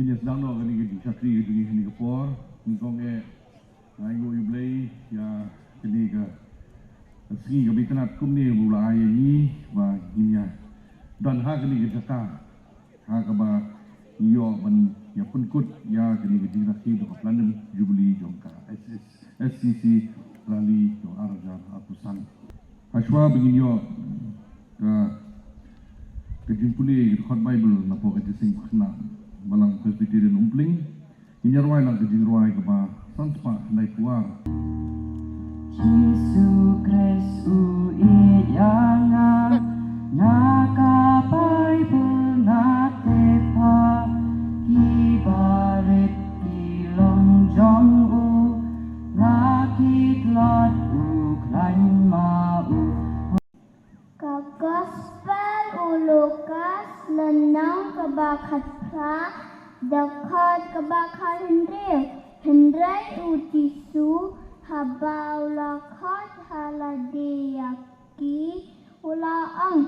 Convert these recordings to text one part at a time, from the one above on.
Binya sedang no kali ke Sakri ke Singapore, ni kong ke Aigo Yublay ya kali ke Sri ke Bitanat kum ni mulai ni và Binya dan ha kali ke Jakarta ha ke ba yo ban ya penkut ya kali ke Sakri ke London Jubilee jongka SCC rally to Arjan Atusan Ashwa begini yo ke jimpuli ke Khot Bible na po ke sing khna balang Presbyterian umpling inyarwai lang ke jingrwai ke ba sanspa nai kuar Yesus Kristus iyanga nakapai pengatepa kibarit kilong jong u nakit lot u klain mau Ka Gospel Lukas lenang kebakat pra dekat kebakat Hendrai utisu habau lakot haladiyaki ulaang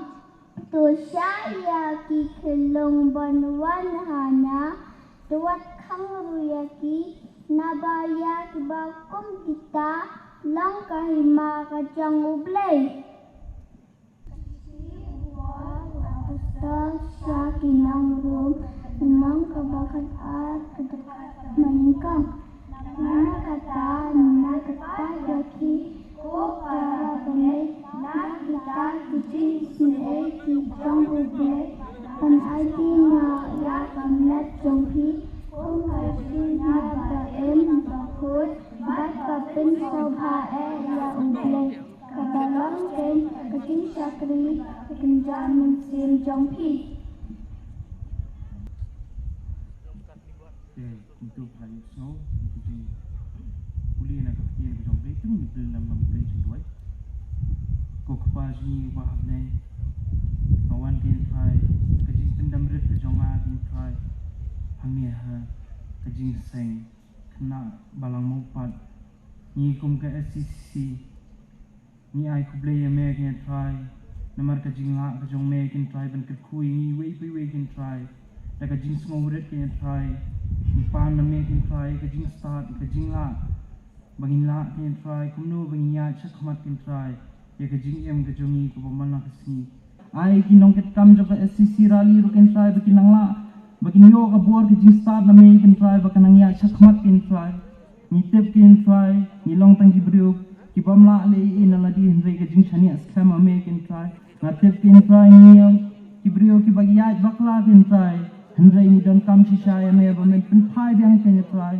tusya yaki kelong banwan hana tuat kang ruyaki nabaya kibakum kita lang kahima kajang ublay Kinang rum memang kebakan meningkang nak kata yaki ko para bene nak kita kucing sini kijang uble pan adi na ya kamnet jongpi ko kasi na baem bakut bat kapin sobha ya uble kadalang ken kucing sakri kenjam musim jongpi untuk hari snow untuk kuliah nak kerja ke jom itu mungkin dalam beli sesuai kok pagi wahab ni awan tin try kejing pendam red ke jom tin try hangnya ha kejing seng kena balang maupat ni kum ke SCC ni ai ku play me ke try namar kejing la ke jom me ke try ben ke kui ni we ke try dak kejing small red ke try pan na making try kajing start kajing la bangin la kin try kumno bangin ya chakmat kin try ya kajing em kajongi ko pamana kasi ai kinong ket kam jo SCC rally ru kin try bakin lang la bakin yo ka buar kajing start na making try bakan ya chakmat kin try ni tep kin try ni long tang gibriu ki pamla le in la di hendrai kajing chani scam making try na tep kin try ni gibriu ki bagi ya bakla kin try Hendrai ni don kam sisa ya me bamen penpai biang kenya try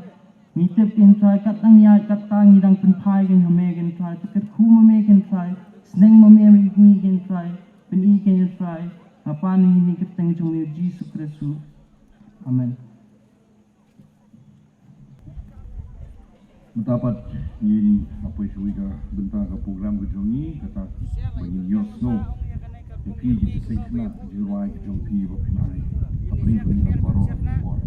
ni tep kin try katang ya katang ni dang penpai kin hame kin try tiket kuma me kin try sneng ma me ni kin try pen I kin try apa ni keteng jong Yesus Kristus amen mendapat yin apa isu ika bentang ke program kejongi kata bagi yos no pi di sing kena jirai ke jong pi bapinai apa ni bagi baro buat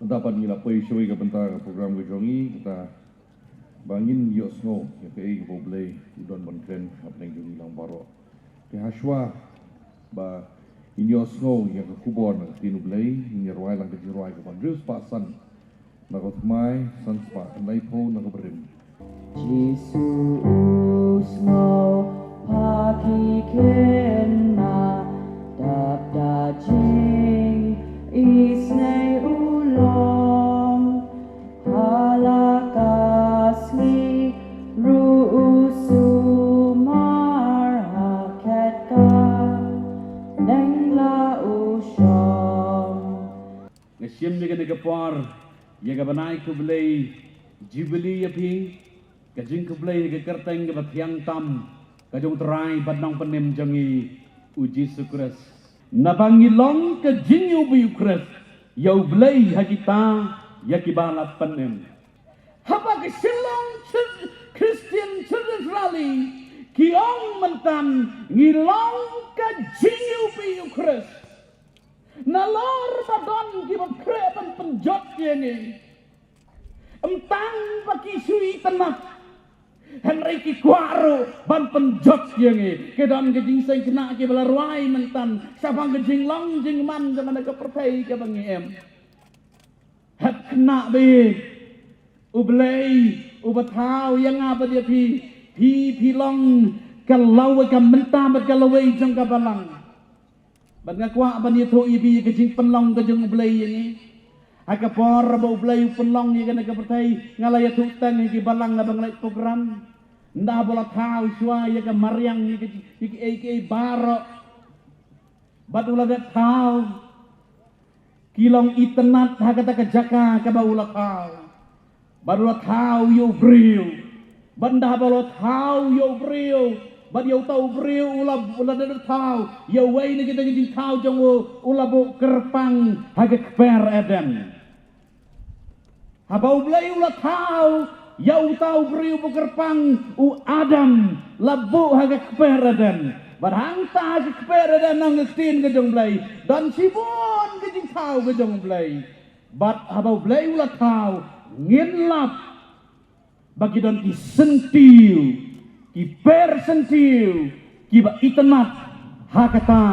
dapat ngilapay syaway ka banta program ko jongi kita bangin yo snow ya kay ko play udon bonkren apneng jongi lang baro ke haswa ba inyo snow ya ko kubor na tinu play inyo roi lang ke roi ko bandus pasan na ko mai san spa nai po na ko berim Jesus mau pakikena dap dajing isnei ulong halakasli ruusumar haketka nengla usyong Ngesim ni kena kepar, ya kebanai kebelai jubili api, kajing kebelai ke kerteng ke batiang tam, kajong terai badang penem jangi uji sukres. Nabangi long kajing ubi ukres, yau belai hagita ya kibala penem. Hapa ke silong Christian Children's Rally, kiong mentan ngilong kajing ubi ukres. Nalor badon ki bakrepan penjot ini emtang baki sui tenat Henry ki kuaro ban penjot ini kedon kejing sing kena ki belarwai mentan sabang kejing long jing man zaman ke pertai ke bangiem het kena be ublei ubatau yang apa dia pi long kalau ke mentah bat kalau jong ka balang ban ngakwa ban yeto ibi kejing penlong kejeng ublei ini akapor rabo ublei penlong ni kana ka pertai ngalaya tutang ki balang na banglai program nda bola tau swa ya ka maryang ni ki baro bat ula dat tau kilong itenat hakata ka jaka ka baula tau badula tau yo brio banda bola tau yo brio Bad yau tau beriu ula dari tau yau wei ni kita ngijing tau jong ula bu kerpang haga kper eden habau blai ula tau yau tau beriu bu kerpang u adam labu haga kper eden barang ta haga kper eden nang ngestin ke jong blai dan sibon ngijing tau ke jong blai bad habau blai ula tau ngin lap bagi dan disentiu ki persentiu ki ba itenat hakata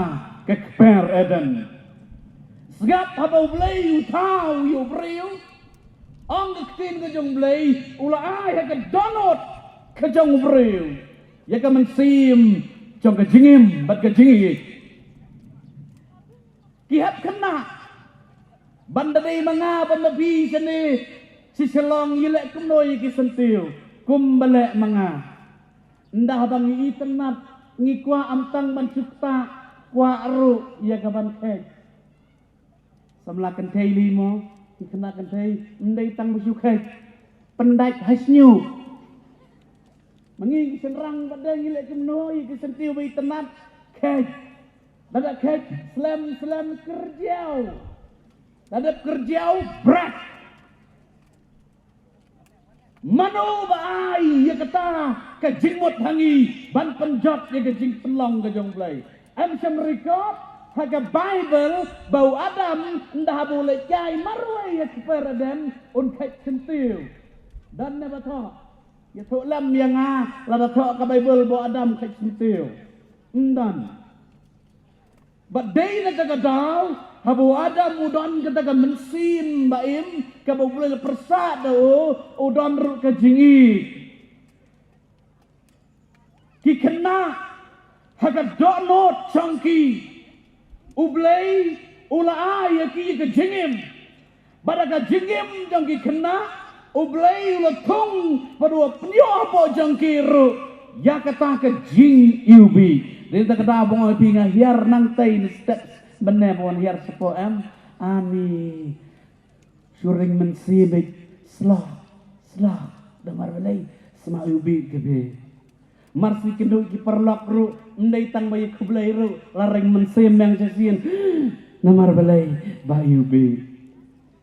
ke kper eden segap habau blei utau yo breu ang ketin ke jong blei ula ai ke donot ke jong breu ya ka mensim jong ke jingim bat ke jingi ki hap kena banda dei manga banda bi sene si selong yelek kumnoi ki sentiu kumbale manga ndah bang itenat ngikwa amtang mencipta kwa aru ya kaban kek samla kentai limo dikena kentai ndai tang musuh kek pendai hasnyu mengi senrang badang ilek kemnoi kesentiu be itenat kek dadak kek slam kerjau dadak kerjau berat Mano baai ya kata ke jingmut hangi ban penjot ya ke jing penlong ke jong blai. Am sam record haga Bible bau Adam ndah boleh cai marwai ya keperadan un kai sentiu. Dan ne bato ya to lam yang la to ke Bible bau Adam kai sentiu. Ndan. But day na kagadal habu Adam udon kata mensim baim kabau boleh persat udon ruk ke jingi ki kena haga donot changki ublei ula ay ki ke jingim badaga jingim jangki kena ublei ula tung padua penyo po jangki ru ya kata ke jing ubi Dita kata abang api ngahiar nang tain steps benar pun hiar sepo ani suring mensibik slow damar belai sama ubi kebe marsi kenduk ki perlok ru ndai tang bayi kublai ru lareng mensim yang sesien namar belai bayu ubi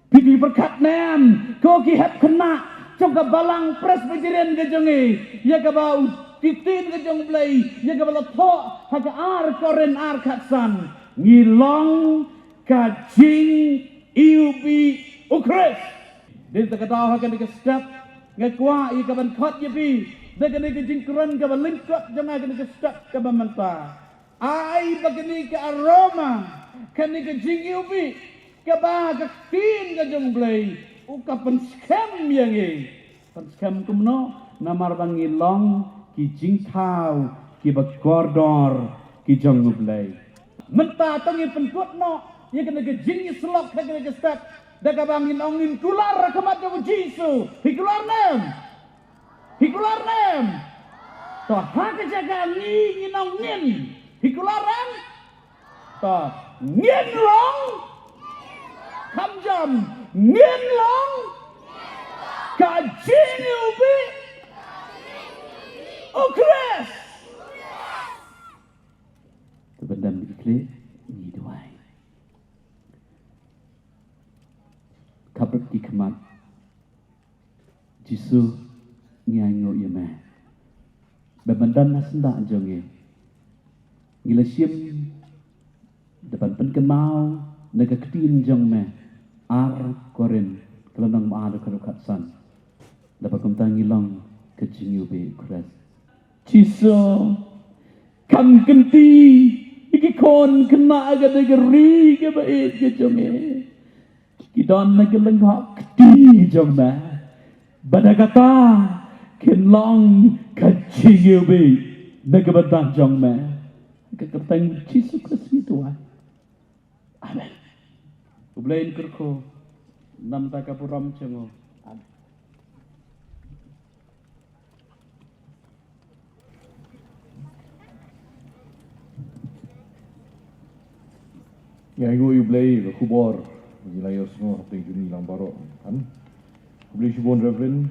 pigi berkat nem ko ki hep kena coba balang presbyterian gejongi ya ka bau titin gejong belai ya ka bala tho haga ar koren ar katsan ngilong kajing iubi ukra Chris din ta kata ha kan ke step ngakwa I ka ban khat ye pi de kan ke jingkran ka ban lingkot jangan kan ke step ka ban manta ai bagani ke aroma kan ke jingiu pi ka ba ka tin ka jong blai u ka pan scam yang e pan scam kumno namar bangi long ki jing thau ki ba kordor ki jong blai menta tangi pen kut no ye kan ke jingi slok ka ke step daga bangin ongin kular kamat dengan Jisu. Hikular nem. Toh hak jaga ngin ongin. Hikularan. Toh ngin long. Kamjam ngin long. Kajin ubi. Ukres. Tebendam diklik ni duai. Kabut di kemat Jisu nyanyo yeme bebandan nasenda jonge ngila sim depan pen kemau naga ketin jong me ar korin kelenang maadu karukat san dapat kumtang ngilong kejingu be kres Jisu kam kenti iki kon kena aga negeri ke bait ke jonge Kidon nagelang hak keti jong ma badagata kenlong kacing be nagabatang jong ma kakatang Jisu Kristus itu amen ublain kurko nam ta kapuram chengo amen Ya ibu iblay kubor wilayah semua apa juni lang barok kan boleh shibon reverend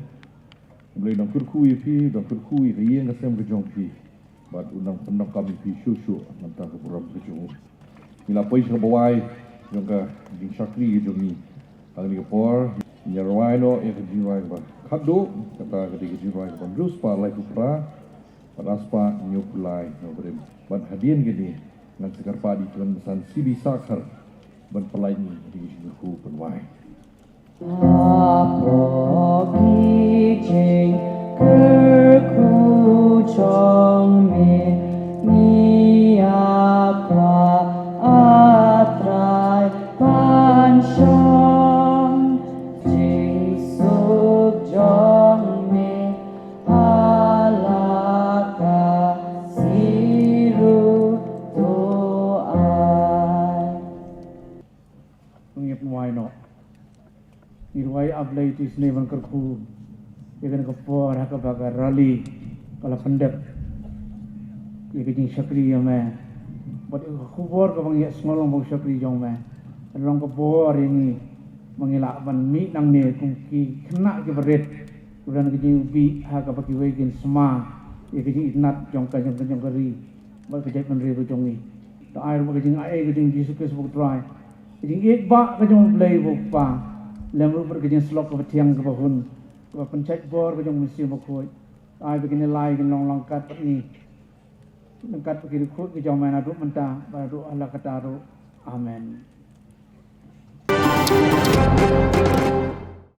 boleh nang kurku ipi dan kurku ipi yang kasem kejong pi bad unang pendok kami pi shushu mantap keburam kejong ila poi sa bawai yang ka jing sakri kejong ni ang ni por nyarwai no yang kejong ba khaddo kata kejong ba kon pa lai kupra paraspa nyukulai no brem bad hadian gini nang segar padi tuan besan sibi sakar berpelain di sini penwai. Aprogi jing kerku chong me ni akwa atrai panshon jing suk jong me alaka siru why not? Nirwai ablay tis nevan kerku, ikan kapor haka baga rally kala pendek, ikan syakri yang me, but kubor kapang ya semolong bang syakri jong me, long kapor ini mengilak ban mi nang ne kungki kena ke berit, kemudian kerja ubi haka bagi wegin sema, ikan inat jong kajong keri, buat kerja peneri jong ni, tak air buat kerja air kerja Yesus Kristus dry. Jadi ek ba kajong blay bukpa lem ruper kajong slok ke tiang ke bahun ke pencet bor kajong mesti bukoi ai begini lai gen long kat ni lengkat begini kut kajong main aduk mentah baru Allah kata amen